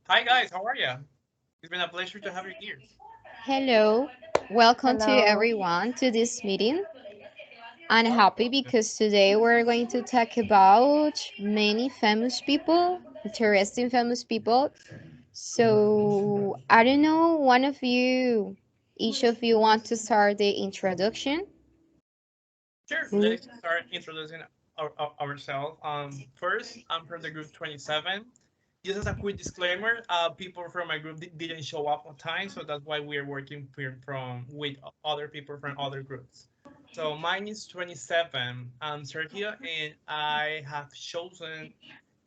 Hi guys, how are you? It's been a pleasure to have you here. Hello, welcome to Hello. everyone to this meeting. I'm happy because today we're going to talk about many famous people, interesting famous people. So, I don't know, each of you want to start the introduction? Sure, Who? let's start introducing ourselves. First, I'm from the group 27. Just as a quick disclaimer, people from my group didn't show up on time, so that's why we're working from with other people from other groups. So mine is 27. I'm Sergio, and I have chosen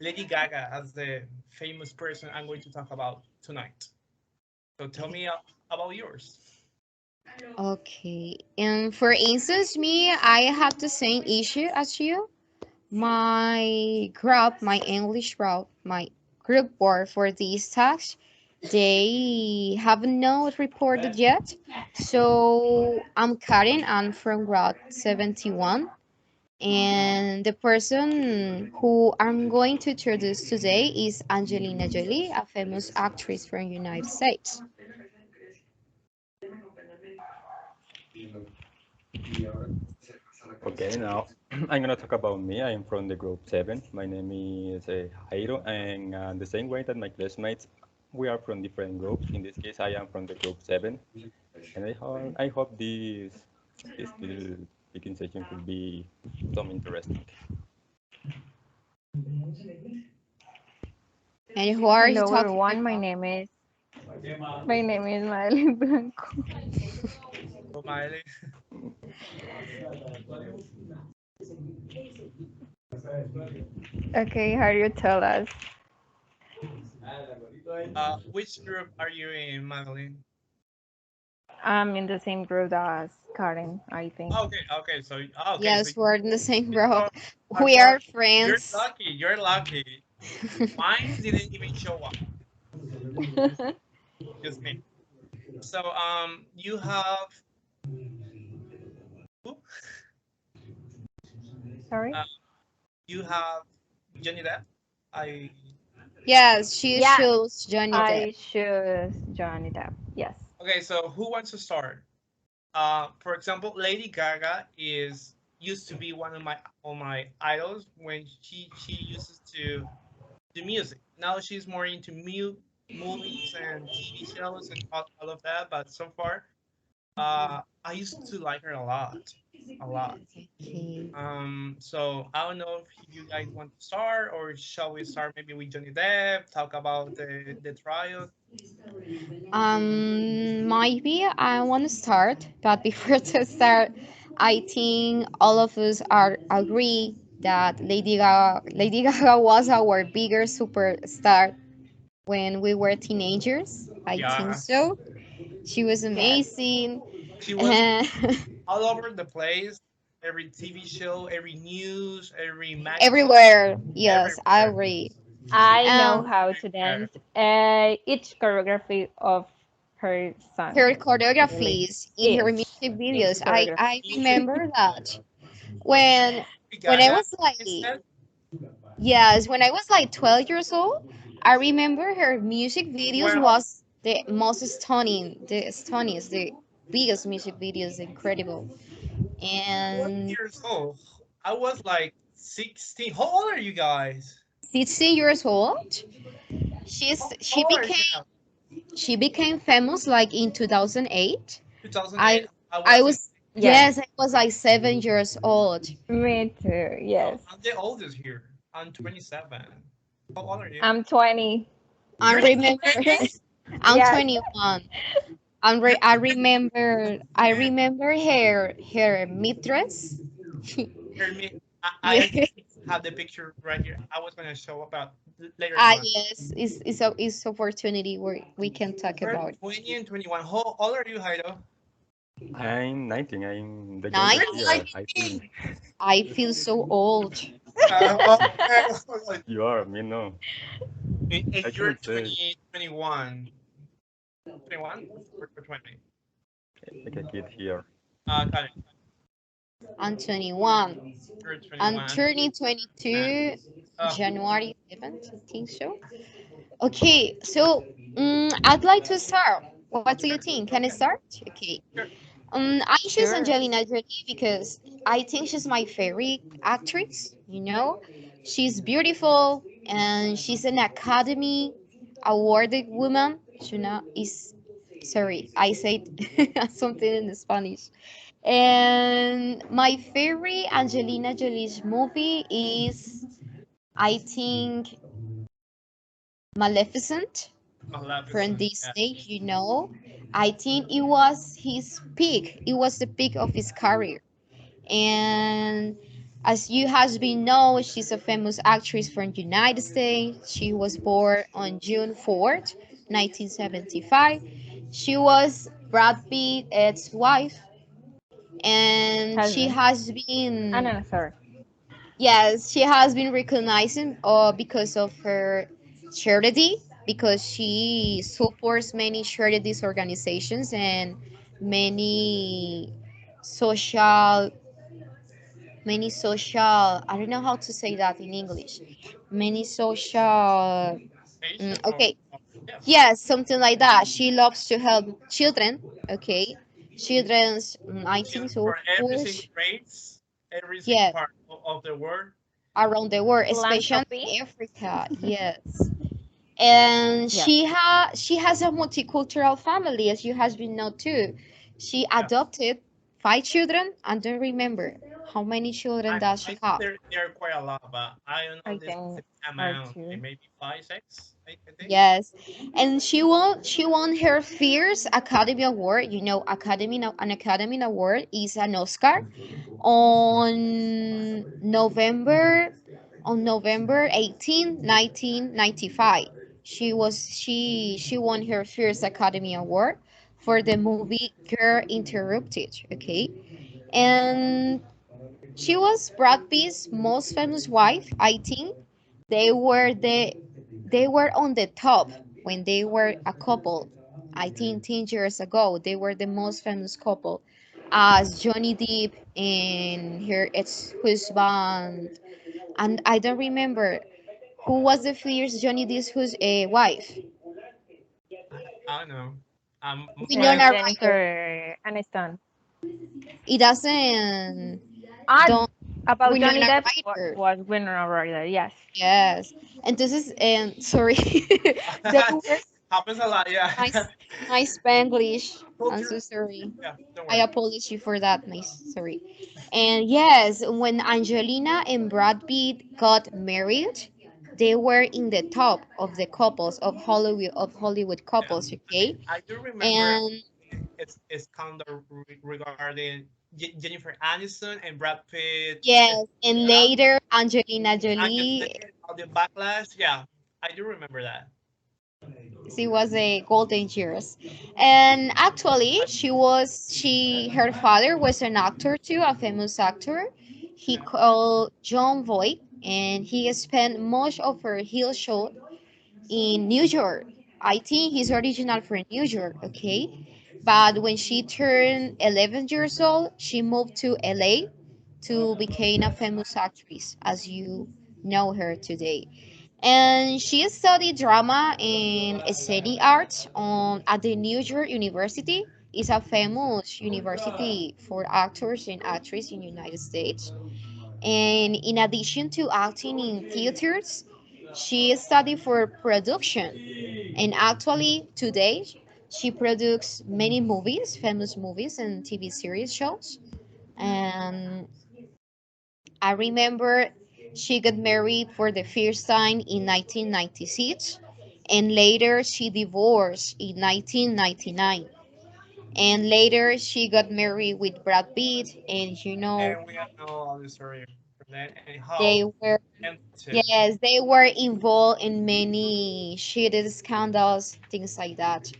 Lady Gaga as the famous person I'm going to talk about tonight. So tell me about yours. Okay. And for instance, me, I have the same issue as you. My English group, my group board for these tasks, they haven't not reported yet. So I'm Karen, I'm from grade 71. And the person who I'm going to introduce today is Angelina Jolie, a famous actress from United States. Okay, now I'm gonna talk about me. I'm from the group 7. My name is Jairo, and the same way that my classmates, we are from different groups. In this case, I am from the group 7, and I hope this little speaking session could be some interesting. And who are you Hello talking everyone. My about? name is my name is Madeline Blanco. So, Miley. Okay, how do you tell us? Which group are you in, Madeline? I'm in the same group as Karen, I think. Okay, so Yes, we're in the same group. are, are We from, are you're friends. lucky. You're lucky. Mine didn't even show up. Just me. So you have who? Sorry? Uh, you have Johnny Depp. I Yes, she Yeah, chose Johnny Depp. I choose Johnny Depp. Yes. okay. So who wants to start? For example, Lady Gaga is used to be one of my idols when she uses to do music. Now she's more into movies and TV shows and all of that. But so far, I used to like her a lot, a lot. Okay. So I don't know if you guys want to start or shall we start maybe with Johnny Depp, talk about the trial. Maybe I want to start, but before to start, I think all of us are agree that Lady Gaga was our bigger superstar when we were teenagers. I think Yes, so. She was Yes. amazing. she was all over the place. Every TV show, every news, every magazine, Everywhere. Yes, I everywhere, agree. I know Um, how to everywhere. dance each choreography of her song. her Really. choreographies in her Each. music Each videos. choreography. I Music, remember that when I Gaga was like, instead. yes, when I was like 12 years old, I remember her music videos Well, was the most stunning, the biggest music videos, incredible. 12 And years old. I was like 16. How old are you guys? 16 years old, How she old are you became now? she became famous like in 2008. 2008. I I I was in. was Yes. yes, I was like 7 years old. Me too. So Yes. I'm the oldest here. I'm 27. How old are you? I'm 20. I You're remember 20? I'm Yes. 21. You're I 20? remember her mistress. Hear me. I Yeah. actually have the picture right here. I was gonna show about later on. Yes, it's opportunity where we can talk We're about 20 and 21. How old are you, Jairo? I'm 19. I'm the You're youngest here, 19. I think. 19. I feel so old. Okay. You are, me no. I And you're cannot say 20, 21. 21 or 20? like a kid here. Got it. I'm 21. You're I'm 21. turning And 22 oh, January 7th, I think so. Okay, so I'd like to start. What do you think? Can I start? Okay. Sure. I choose Sure. Angelina Jolie because I think she's my favorite actress. You know, she's beautiful and she's an Academy awarded woman. You know, is sorry, I said something in Spanish. And my favorite Angelina Jolie's movie is, I think, Maleficent from Maleficent. Yeah. Disney, you know. I think it was his peak. It was the peak of his career. And as you has been known, she's a famous actress from United States. She was born on June 4th, 1975. She was Brad Pitt's wife, and she Husband. has Ah, been, no, no, sorry. yes, she has been recognized because of her charity, because she supports many charities organizations and many social, I don't know how to say that in English. Many social, Asian okay, or yes. yes, something like that. She loves to help children, okay, children's, I think Children so, for every schools, single race, every single yes, part of the world. around the world, especially Philanthropy. in Africa. Yes, and Yes. she has a multicultural family, as you has been known too. She Yes. adopted 5 children. I don't remember how many children does I she think have. there are quite a lot, but I don't know I the think specific are amount. two. Maybe five, six, I think. Yes, and she won her first Academy Award. You know, an Academy Award is an Oscar on November 18, 1995. She won her first Academy Award for the movie Girl Interrupted. Okay, and she was Brad Pitt's most famous wife. I think they were the they were on the top when they were a couple. I think 10 years ago they were the most famous couple, as Johnny Depp and her ex-husband. And I don't remember who was the first Johnny Depp's wife. I don't know. My Winona Ryder. Jennifer Aniston. It doesn't Ah, don't about Johnny Winona Depp Ryder. was Winona Ryder. Yes. Yes, and this is sorry, they were happens a lot. Yeah. my Spanglish. I'm Culture. so sorry. Yeah. Don't I worry. apologize for that, my sorry. And yes, when Angelina and Brad Pitt got married, they were in the top of the couples of Hollywood Yeah. couples, okay? I do remember And it's kind of regarding Jennifer Aniston and Brad Pitt. yes, and That later Angelina and just Jolie. later all the backlash. Yeah, I do remember that. She was a golden years, and actually her father was an actor too, a famous actor. He Yeah. called John Voight, and he spent much of her hill show in New York. I think he's original from New York, okay, but when she turned 11 years old, she moved to LA to become a famous actress, as you know her today. And she studied drama and scenic arts at the New York University. It's a famous university for actors and actresses in the United States. And in addition to acting in theaters, she studied for production. And actually, today, she produces many movies, famous movies and TV series shows. And I remember she got married for the first time in 1996, and later she divorced in 1999. And later she got married with Brad Pitt, and And we all know all the story from that and they how were, and too. yes, they were involved in many shitty scandals, things like that.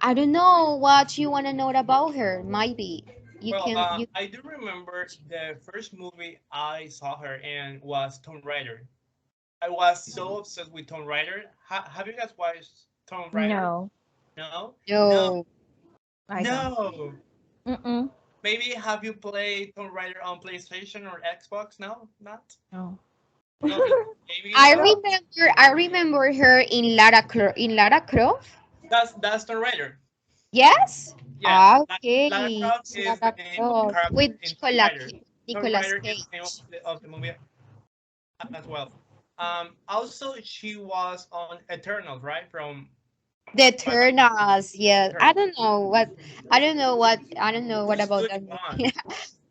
I don't know what you want to know about her. Maybe you Well, can. You I do remember the first movie I saw her in was Tomb Raider. I was so obsessed with Tomb Raider. Have you guys watched Tomb Raider? No, No, no, know. I don't. no. Mm-mm. Maybe have you played Tomb Raider on PlayStation or Xbox? No, not. No. No, maybe I not. remember. I remember her in Lara Croft. That's the writer. Yes. Yeah, Ah, Lara okay. Croft is the Lara name of the Croft character with in Tomb Raider. Tomb Nicolas Raider is the name Cage. of the movie as well. Also, she was on Eternals, right? From The Batman Eternals. Yes. Eternals. I don't know what Which about which that one? movie.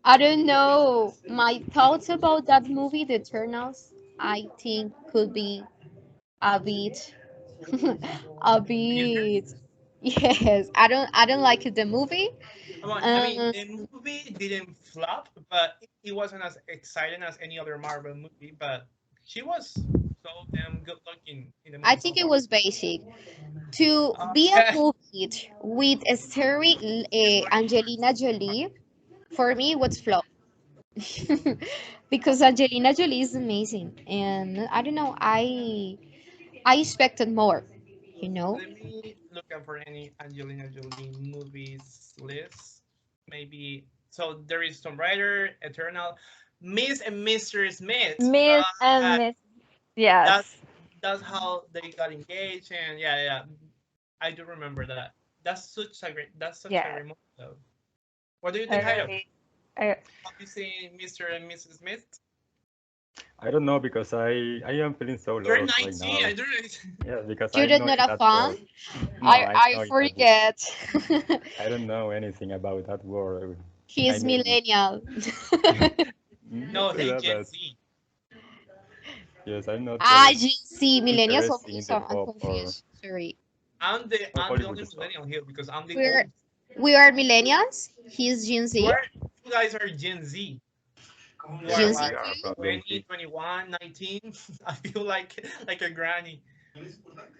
I don't know. My thoughts about that movie, The Eternals, I think could be a bit, a Different? bit. Yes. I don't like the movie. Come on. I mean, Um, the movie didn't flop, but it wasn't as exciting as any other Marvel movie. But she was so damn good looking in the I movie so think it far. was basic. To be a Yeah, movie with a story, she's working for Angelina Jolie, for me, was flop. Because Angelina Jolie is amazing, and I don't know, I expected more, you know. Let me look up for any Angelina Jolie movies list. Maybe so. There is Tomb Raider, Eternal, Miss and Mr. Smith. Miss and Miss. That Yes. that's how they got engaged, and yeah, yeah, I do remember that. That's such a Yes. great movie, though. What do you I think, Jairo? really. I, Have you seen Mr. and Mrs. Smith? I don't know because I am feeling so You're lost right 19. now. I don't know. Yeah, because You're I'm not not in a that fan. world. No, I'm I not in that world. forget. I don't know anything about that world. I He's mean, millennial. No, not only hey, that, Gen but Z. yes, I'm not Ah, very Gen Z, millennials. interested Okay, in so the I'm pop or confused. Sorry. I'm the Hollywood only stuff. millennial here because I'm the We're oldest. we are millennials. He's Gen You Z. are you guys are Gen Z. You are Gen Yes, Z we like are too. from Gen 20, Z. 21, 19. I feel like a granny.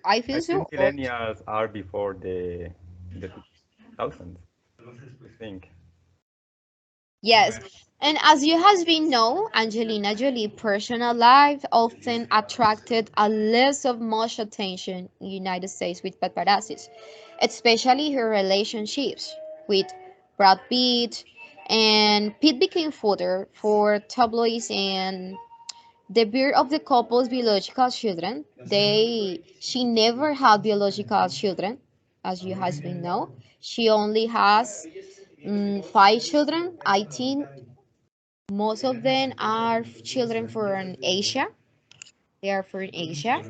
I I feel so think old. millennials are before the 2000s, I think. Yes, Okay. and as you has been known, Angelina Jolie's personal life often attracted a less of much attention in the United States with paparazzis, especially her relationships with Brad Pitt, and Pitt became fodder for tabloids and the birth of the couple's biological children. She never had biological children, as you has been known. She only has five children. I think most of them are children from Asia. They are from Asia.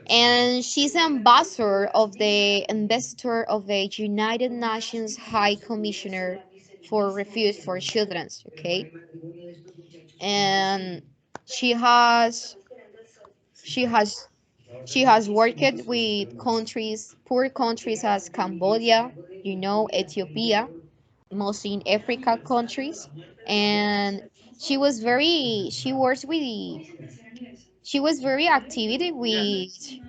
And she's ambassador of the ambassador of the United Nations High Commissioner for Refuge for Children. Okay, and she has she has she has worked with countries, poor countries as Cambodia, Ethiopia, mostly in Africa countries, and she works with she was very active Yeah,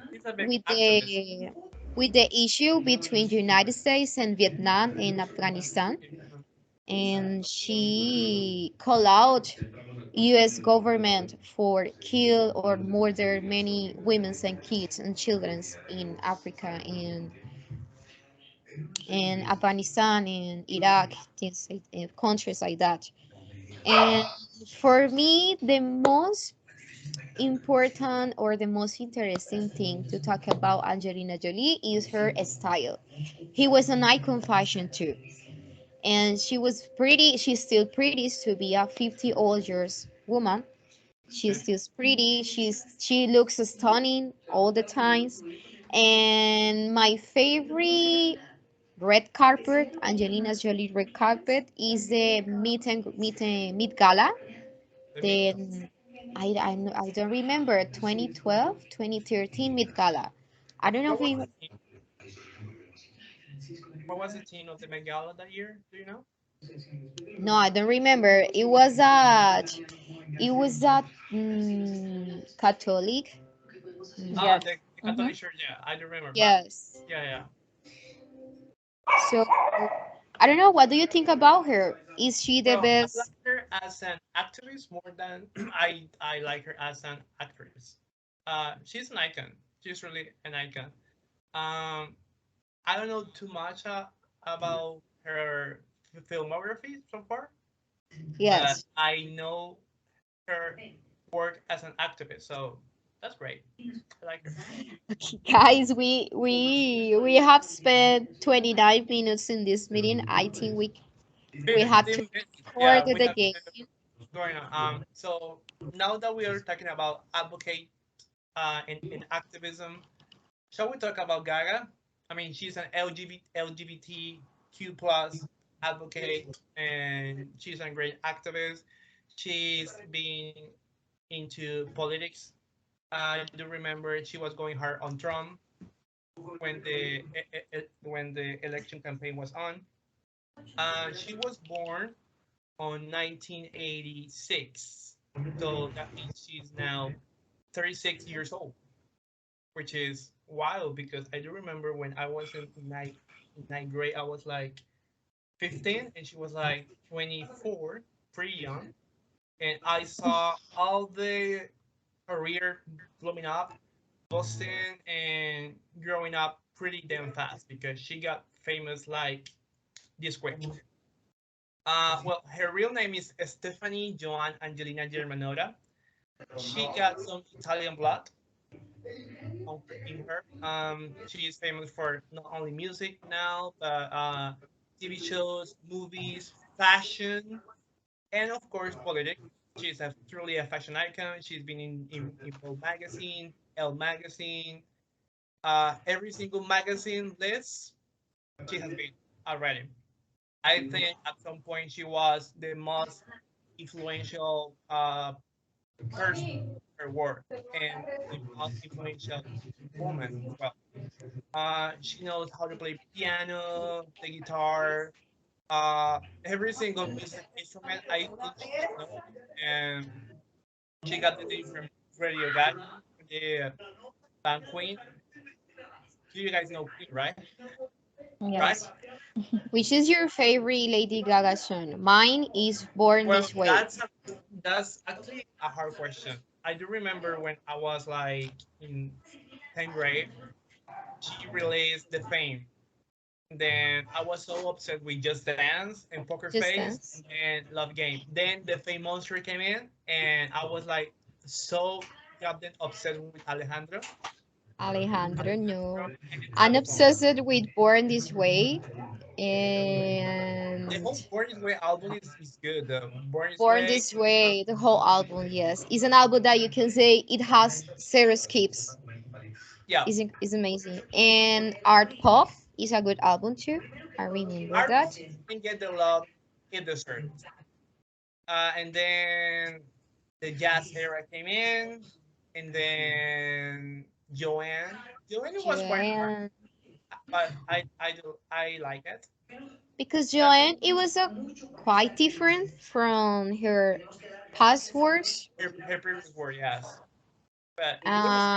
she's a big with activist. the with the issue between United States and Vietnam and Afghanistan, and she called out U.S. government for kill or murder many women and kids and children in Africa and Afghanistan and Iraq, countries like that. And for me, the most important or the most interesting thing to talk about Angelina Jolie is her style. He was an icon fashion too. And she was pretty, she's still pretty to be a 50-old years woman. She's Okay. still pretty. She looks stunning all the times. And my favorite red carpet, Angelina Jolie red carpet, is the meet gala. The meat. Then I don't remember 2012, 2013 Met Gala. I don't know What if was it, the theme? What was the theme of the Met Gala that year? Do you know? no, I don't remember. It was that Catholic. Ah, yes. the Hmm. Catholic Church. Yeah, I do remember. But Yes. yeah, yeah. So I don't know. What do you think about her? Is she the Well, I best? like her as an activist more than I like her as an actress. She's an icon. She's really an icon. Um, I don't know too much about her filmography so far, but Yes. I know her work as an activist. So that's great. I like her. Guys, we have spent 29 minutes in this meeting. I think we have to 15 minutes. record Yeah, we the have game. going on. So now that we are talking about advocate in activism, shall we talk about Gaga? I mean, she's an LGBTQ plus advocate, and she's a great activist. She's been into politics. I do remember she was going hard on Trump when the election campaign was on. She was born on 1986, so that means she's now 36 years old, which is wild because I do remember when I was in ninth grade, I was like 15 and she was like 24, pretty young. And I saw all the career blooming up, Boston, and growing up pretty damn fast because she got famous like this quick. Well, her real name is Stephanie Joan Angelina Germanotta. She got some Italian blood in her. She is famous for not only music now, but TV shows, movies, fashion, and of course politics. She's truly a fashion icon. She's been in Vogue magazine, Elle magazine, every single magazine list she has been already. I think at some point she was the most influential person in her work and the most influential woman as well. She knows how to play piano, the guitar, every single music instrument. I think she knows, and she got the name from Radio Gaga, the band Queen. Do you guys know Queen, right? Right? Yes. Which is your favorite Lady Gaga song? Mine is Born Well, This Way. that's actually a hard question. I do remember when I was like in 10th grade, she released The Fame. Then I was so upset with Just Dance and Poker Just Face Dance. and Love Game. Then the Fame Monster came in, and I was like so goddamn upset with Alejandro. Alejandro, no. Alejandro and I'm Amazon. obsessed with Born This Way The and whole Born This Way album is good though. Born This Born Way, This Way, the whole album, yes. It's an album that you can say it has zero skips. yeah. Is amazing. And Art Pop is a good album too. I remember Art that. didn't get the love it deserves. And then the jazz era came in, and then Joanne. Joanne was quite hard, Joanne. but I like it. Because Uh, Joanne, it was a quite different from her past works. her previous word, yes, but it was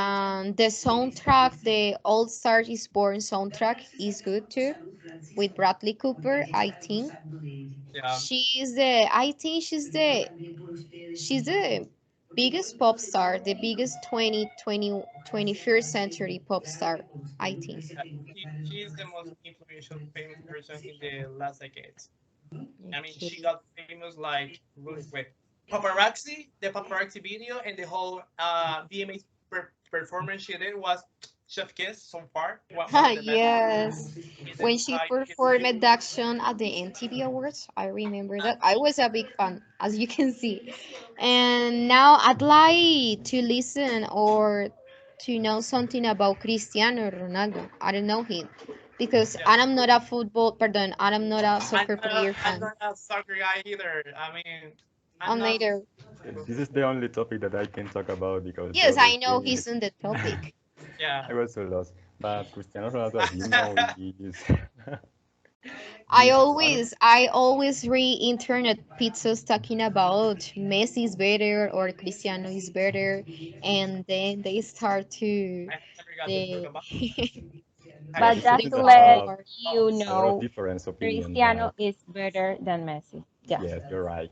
The soundtrack, the All Stars is Born soundtrack, is good too, with Bradley Cooper. I think yeah. I think she's the biggest pop star, the biggest 21st century pop star. I think. She's the most influential famous person in the last decades. I mean, she Okay. got famous like really quick. Paparazzi, the paparazzi video, and the whole VMA performance she did was chef kiss so far. One of the best Yes. in the When she entire performed history. at action at the MTV Awards, I remember that. I was a big fan, as you can see. And now I'd like to listen or to know something about Cristiano Ronaldo. I don't know him because Yeah, I'm not a football, pardon, I'm not a soccer player I'm fan. not a soccer guy either. I mean, I'm I'm not. neither. This is the only topic that I can talk about because the Yes, other I know thing he's on the topic. Yeah. I was so lost. But Cristiano Ronaldo, as you know, is I he's one of always I always read internet pizzas talking about Messi is better or Cristiano is better, and then they start to I never got to talk they about. Have yes, But you it's just something to that they let have start. you a lot of know, different opinion. Cristiano But is better than Messi. Yeah. yes, you're right.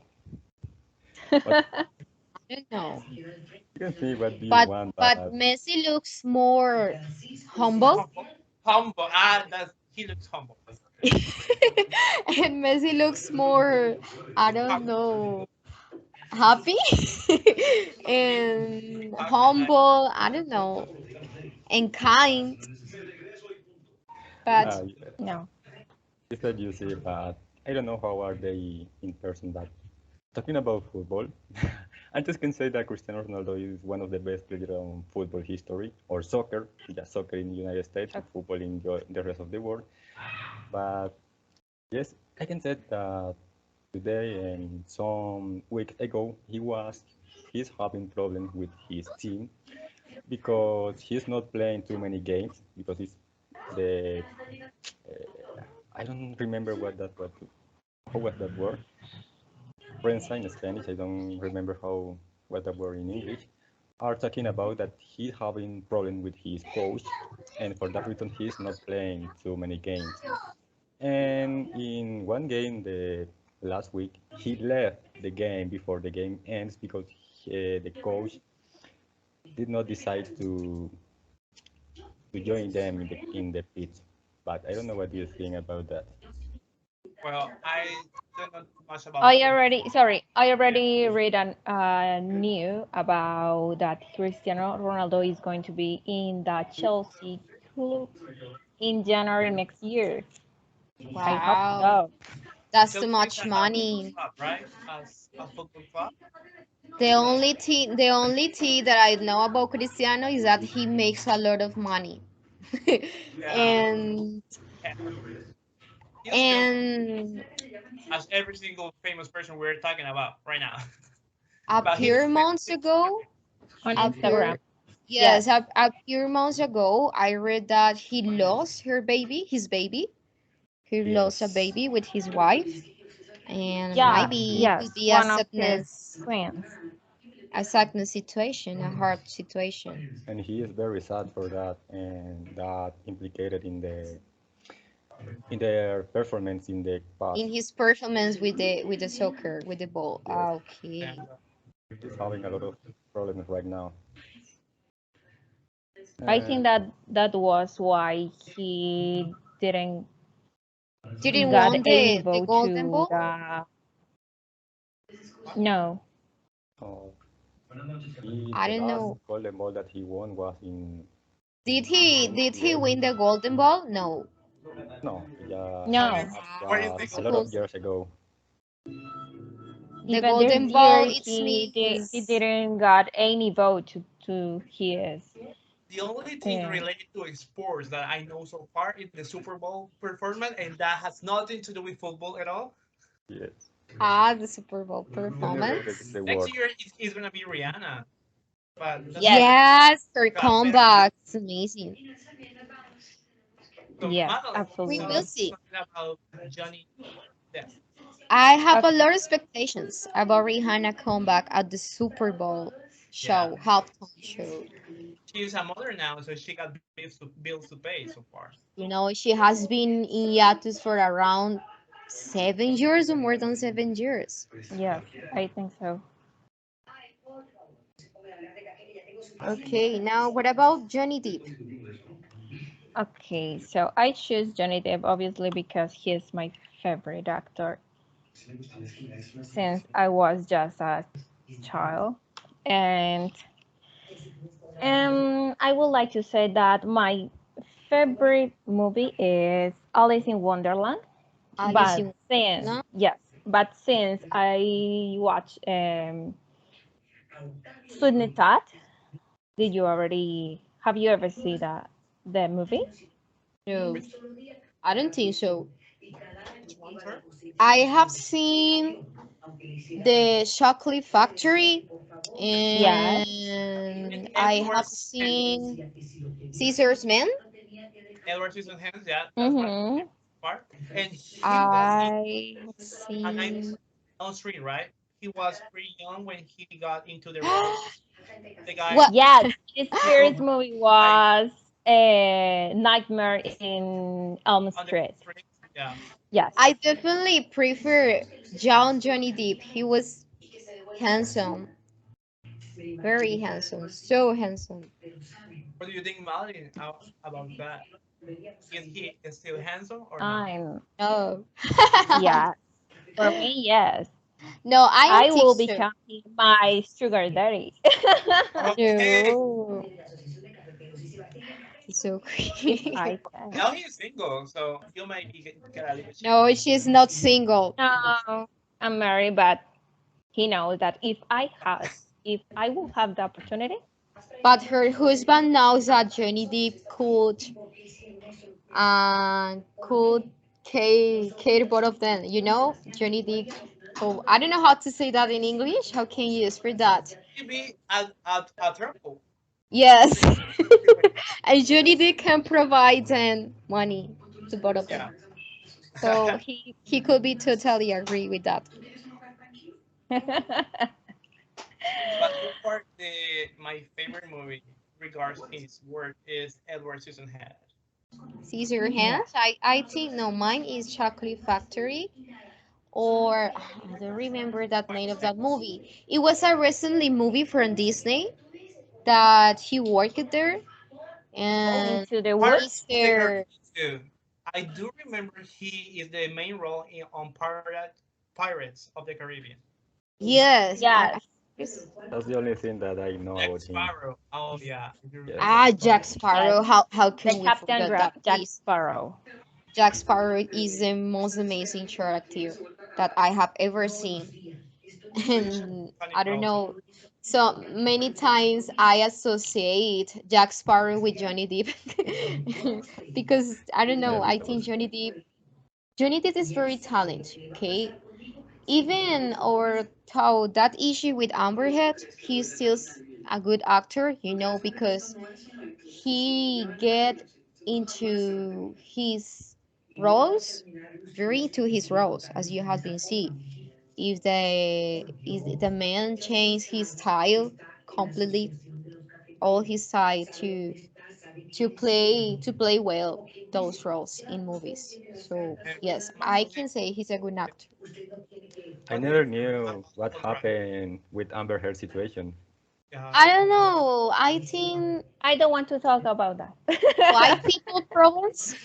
But I don't know, you can think what do you but want, but but Messi looks more humble, humble? Humble. That's he looks humble. and Messi looks more I don't Humble. know happy and Happy and nice. humble. I don't know, and kind. But Yeah, No. it's that you see, but I don't know how are they in person. But talking about football, I just can say that Cristiano Ronaldo is one of the best players on football history or soccer, just soccer in the United States, or football in the rest of the world. But yes, I can say that today and some weeks ago he's having problems with his team because he's not playing too many games because it's the I don't remember what how was that word prensa in Spanish. I don't remember how what that word in English. Are talking about that he's having problem with his coach, and for that reason he's not playing too many games. And in one game, the last week, he left the game before the game ends because the coach did not decide to join them in the pitch. But I don't know what you think about that. Well, I don't know too much about I football. already, sorry, I Yeah. already read an new about that Cristiano Ronaldo is going to be in the Chelsea club in January next year. I hope wow, so. that's too Chelsea is much a big money. club, right? As a football club. The only thing that I know about Cristiano is that he makes a lot of money. Yeah. and And he's still and as every single famous person we're talking about right now. a But he's few still months still ago, On a Instagram. few Yes. yes, a few months ago, I read that he lost his baby. He lost a Yes, baby with his wife, and Yeah, maybe it yes, could be one of his twins. a sadness situation, a hard situation and he is very sad for that, and that implicated in their performance in the past. in his performance with the soccer with the ball. Yes, yeah. Okay, he's having a lot of problems right now. I Uh, think that that was why he didn't didn't got want any the vote golden to ball. the no. oh, I the don't last know. golden ball that he won was in Did he 98. win the golden ball? No. No, yeah, Where No. is where is Wow, the was a goal? lot of supposed years ago. the Even this golden ball year it's he means didn't got any vote to his The only thing uh, related to sports that I know so far is the Super Bowl performance, and that has nothing to do with football at all. Yes, the Super Bowl just related to performance. the Next word. year is gonna be Rihanna, but that's yes, another Yes, her got better. comeback is amazing. So yes, Madeline, We tell will absolutely. us see. something about Johnny Depp. I have a Okay. lot of expectations about Rihanna comeback at the Super Bowl Yeah, show, halftime show. she's a mother now, so she got bills to pay so far. She has been in hiatus for around 7 years or more than 7 years. Yes, I think so. Okay, now what about Johnny Depp? Okay, so I choose Johnny Depp obviously because he's my favorite actor since I was just a child. And I would like to say that my favorite movie is Alice in Wonderland. Alice But in since Wonderland. yes, but since I watched Sweeney Todd, did you already have you ever seen the movie? No, Which I don't think so. which one, sir? I have seen the Chocolate Factory, Yes. And and I Edward have Scissorhands. seen Scissors Man. Edward Scissorhands, yeah, that's my Mm-hmm. favorite part. And he was in I have a night seen. on screen, right? He was pretty young when he got into the role. The guy What? who Yes, his he first broke movie like was a Nightmare in Elm on the Street. street. Yeah, Yes. I definitely prefer Johnny Depp. He was handsome, very handsome, so handsome. what do you think, Malin, about that? Is he still handsome or not? I'm Oh, yeah. For me, yes. No, I I don't think will so. become my sugar daddy. Okay. No. So If creepy. I can. Now he's single, so you might get a little chance. No, she's not single. No, I'm married, but he knows that if I will have the opportunity, But her husband knows that Johnny Depp could care both of them. You know, Johnny Depp. Oh, I don't know how to say that in English. How can you for that? Maybe a trouble. Yes. And Johnny Depp can provide them money to both of Yeah. them. So he could be totally agree with that. But so far, my favorite movie regards his work is Edward Scissorhands. Caesar yeah. hands. I think no, mine is Chocolate Factory. Or I don't remember that Quite name of same. that movie. It was a recently movie from Disney that he worked there, and Into the Pirates woods. of the Caribbean Mr. too. I do remember he is the main role on Pirates of the Caribbean. Yes, Yes. That's the only thing that I know Jack about him. Sparrow. Oh yeah, I do Yes. remember. Jack Yes. Sparrow. How The can we Captain forget that? Jack Please, Sparrow. Jack Sparrow is the most amazing character that I have ever seen. And Funny I don't role too. know. So many times I associate Jack Sparrow with Johnny Depp because I don't know. I think Johnny Depp is very talented. Okay, even or though that issue with Amber Heard, he's still a good actor. You know, because he get into his roles, very into his roles, as you have been seeing. If the man changed his style completely, all his style to play well those roles in movies. So And yes, my I name, can say he's a good actor. I what do you never think knew what about Ryan? happened with Amber Heard situation. I don't know. I think I don't want to talk about white that. people problems.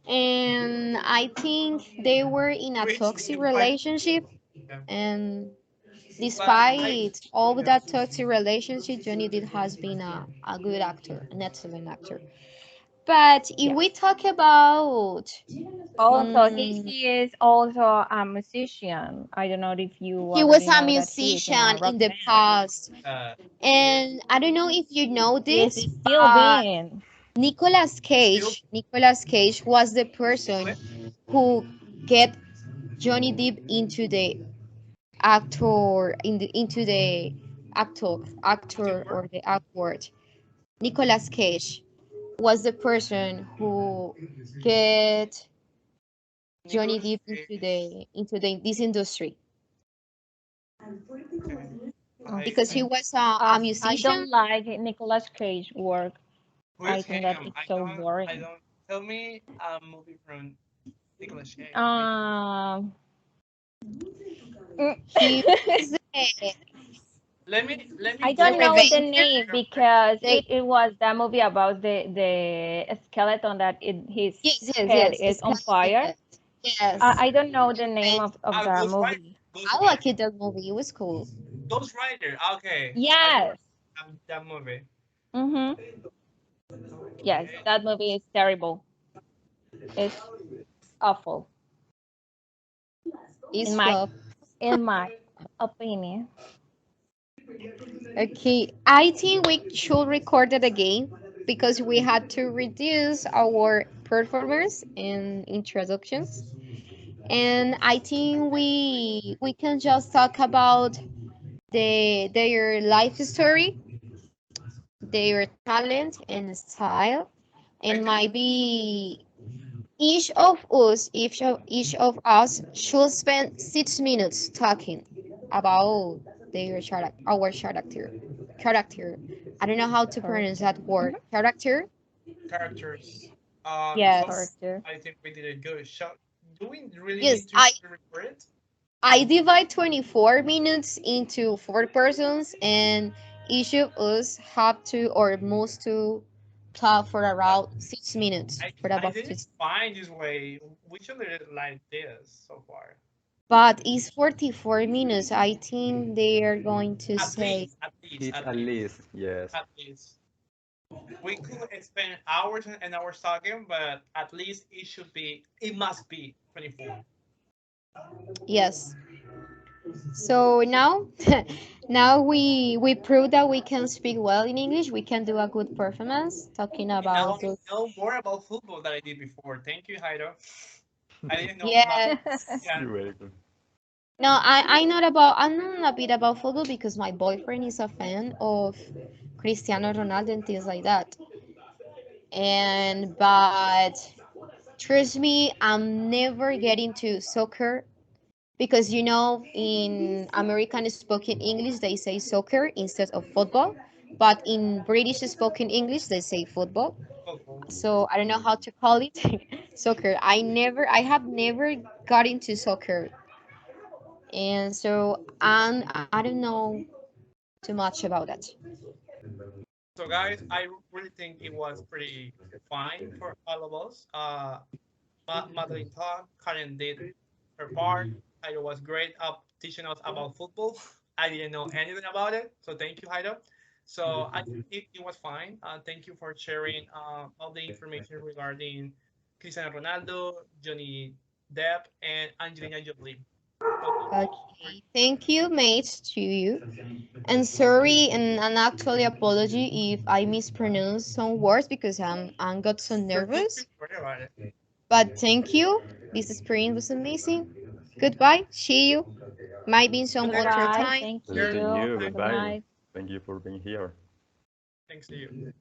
And I think they were in a Which toxic white? relationship, Yeah. and But I despite all of yeah. that toxic relationship, Johnny Depp has been a good actor, an excellent actor. But if Yeah. we talk about, Also, mm, he is also a musician. I don't know if you he was already a know that he is in musician a in rock the band. past, Uh, and I don't know if you know He is this, still but being. Nicolas still Cage, Nicolas Cage was the person what? who get Johnny Depp into the actor Acting work? or the award. Nicolas Cage was the person who get Johnny Nicholas Depp Cage. into this industry Okay. I because he Okay. was a I musician. don't like Nicolas Cage work. who I is think that him? it's so I boring. don't tell me a movie from Nicholas Cage. I Um, He was the let me I the don't Google know his the Revenger. name career work. because The it was the movie about the skeleton that his Yes, yes, head yes. is It's on kind of fire. that. Yes. I don't know the name of the Ghost Rider. movie. Ghost I Rider. like it that movie. It was cool. Ghost Rider. Okay, I do Yes. remember that movie. Mm-hmm. Yes, Okay. that movie is terrible. It's awful in It's my flop. in my opinion. Okay, I think we should record it again because we had to reduce our performers and introductions. And I think we can just talk about their life story, their talent and style, I and think maybe each of us should spend 6 minutes talking about our character. I don't know how to pronounce Character. that word. Hmm. Character. characters. So Yes. Character. I think we did a good shot. Do we really Yes. need I to record it? I divide 24 minutes into 4 persons, and each of us have to or must to talk for Uh, around 6 minutes for I about think six. it's fine this way. We should let it like this so far. But it's 44 minutes. I think they are going to At say, least, at least, It's at at least, least, yes. at least. We could spend hours and hours talking, but at least it should be, it must be 24. yes. So now, now we prove that we can speak well in English. We can do a good performance talking And now about I those. know more about football than I did before. Thank you, Jairo. I didn't know nothing. Yeah. Yeah, You're welcome. No, I know a bit about football because my boyfriend is a fan of Cristiano Ronaldo and things like that. And but trust me, I'm never getting to soccer because in American spoken English they say soccer instead of football, but in British spoken English they say football. football. So I don't know how to call it soccer. I have never got into soccer, and so I don't know too much about it. So, guys, I really think it was pretty fine for all of us. Madeline talked, Karen did her part. Jairo was great up teaching us about football. I didn't know anything about it, so thank you, Jairo. So I think it was fine. Thank you for sharing all the information regarding Cristiano Ronaldo, Johnny Depp, and Angelina Jolie. So thank you for Okay, thank you, mates, to you. And sorry, and actually apology if I mispronounce some words because I'm got so don't nervous. worry about it. But thank you. This experience was amazing. Goodbye. See you. Might be in some Later, other Goodbye. time. Thank See cheers. you. you. Have a Goodbye. nice Thank you for being here. Thanks to you.